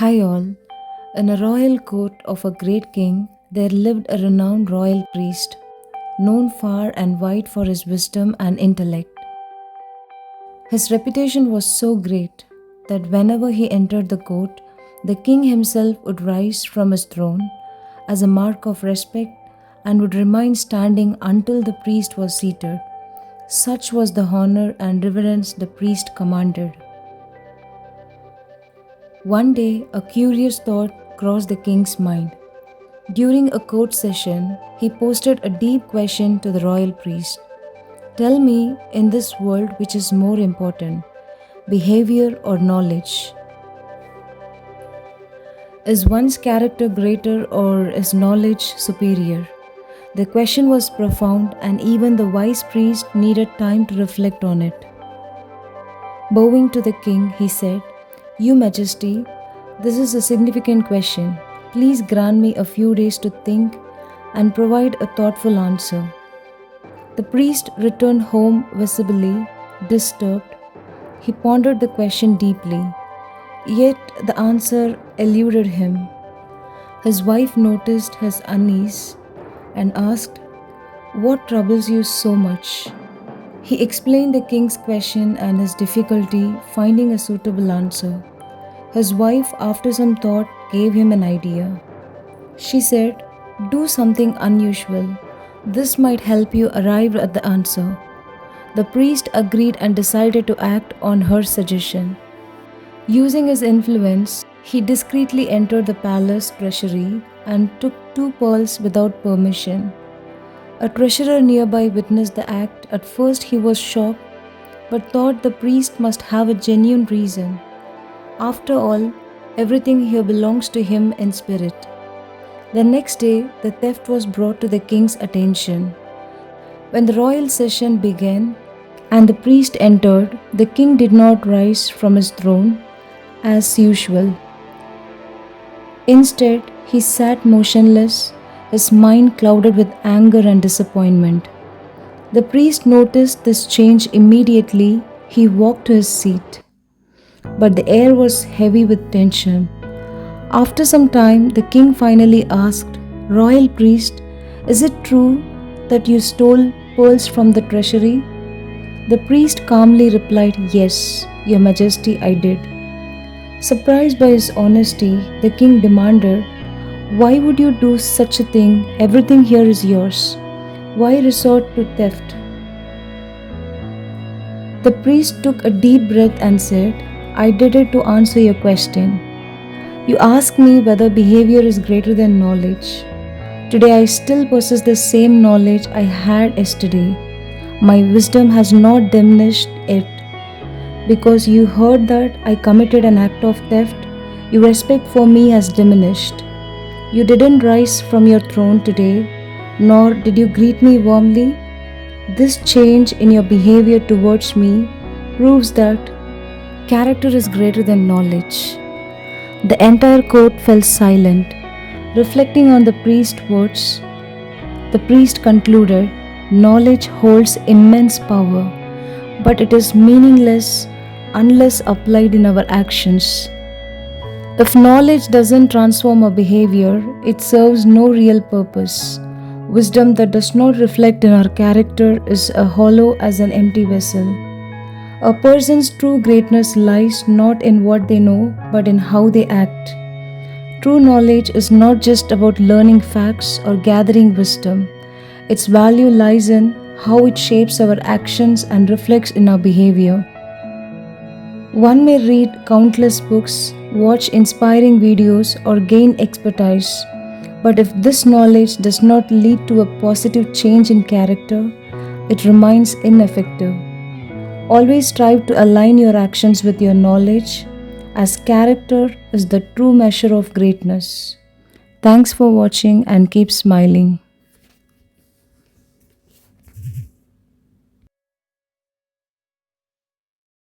Hi all. In a royal court of a great king, there lived a renowned royal priest, known far and wide for his wisdom and intellect. His reputation was so great that whenever he entered the court, the king himself would rise from his throne as a mark of respect and would remain standing until the priest was seated. Such was the honor and reverence the priest commanded. One day, a curious thought crossed the king's mind. During a court session, he posted a deep question to the royal priest. Tell me, in this world, which is more important, behavior or knowledge? Is one's character greater or is knowledge superior? The question was profound, and even the wise priest needed time to reflect on it. Bowing to the king, he said, Your Majesty, this is a significant question. Please grant me a few days to think and provide a thoughtful answer. The priest returned home visibly disturbed. He pondered the question deeply, yet the answer eluded him. His wife noticed his unease and asked, What troubles you so much? He explained the king's question and his difficulty finding a suitable answer. His wife, after some thought, gave him an idea. She said, Do something unusual. This might help you arrive at the answer. The priest agreed and decided to act on her suggestion. Using his influence, he discreetly entered the palace treasury and took 2 pearls without permission. A treasurer nearby witnessed the act. At first, he was shocked, but thought the priest must have a genuine reason. After all, everything here belongs to him in spirit. The next day, the theft was brought to the king's attention. When the royal session began and the priest entered, the king did not rise from his throne as usual. Instead, he sat motionless, his mind clouded with anger and disappointment. The priest noticed this change immediately. He walked to his seat, but the air was heavy with tension. After some time, the king finally asked, Royal priest, is it true that you stole pearls from the treasury? The priest calmly replied, Yes, Your Majesty, I did. Surprised by his honesty, the king demanded, Why would you do such a thing? Everything here is yours. Why resort to theft? The priest took a deep breath and said, I did it to answer your question. You ask me whether behavior is greater than knowledge. Today I still possess the same knowledge I had yesterday. My wisdom has not diminished it. Because you heard that I committed an act of theft, your respect for me has diminished. You didn't rise from your throne today, nor did you greet me warmly. This change in your behavior towards me proves that character is greater than knowledge. The entire court fell silent. Reflecting on the priest's words, the priest concluded, Knowledge holds immense power, but it is meaningless unless applied in our actions. If knowledge doesn't transform our behavior, it serves no real purpose. Wisdom that does not reflect in our character is hollow as an empty vessel. A person's true greatness lies not in what they know, but in how they act. True knowledge is not just about learning facts or gathering wisdom. Its value lies in how it shapes our actions and reflects in our behavior. One may read countless books, watch inspiring videos, or gain expertise, but if this knowledge does not lead to a positive change in character, it remains ineffective. Always strive to align your actions with your knowledge, as character is the true measure of greatness. Thanks for watching and keep smiling.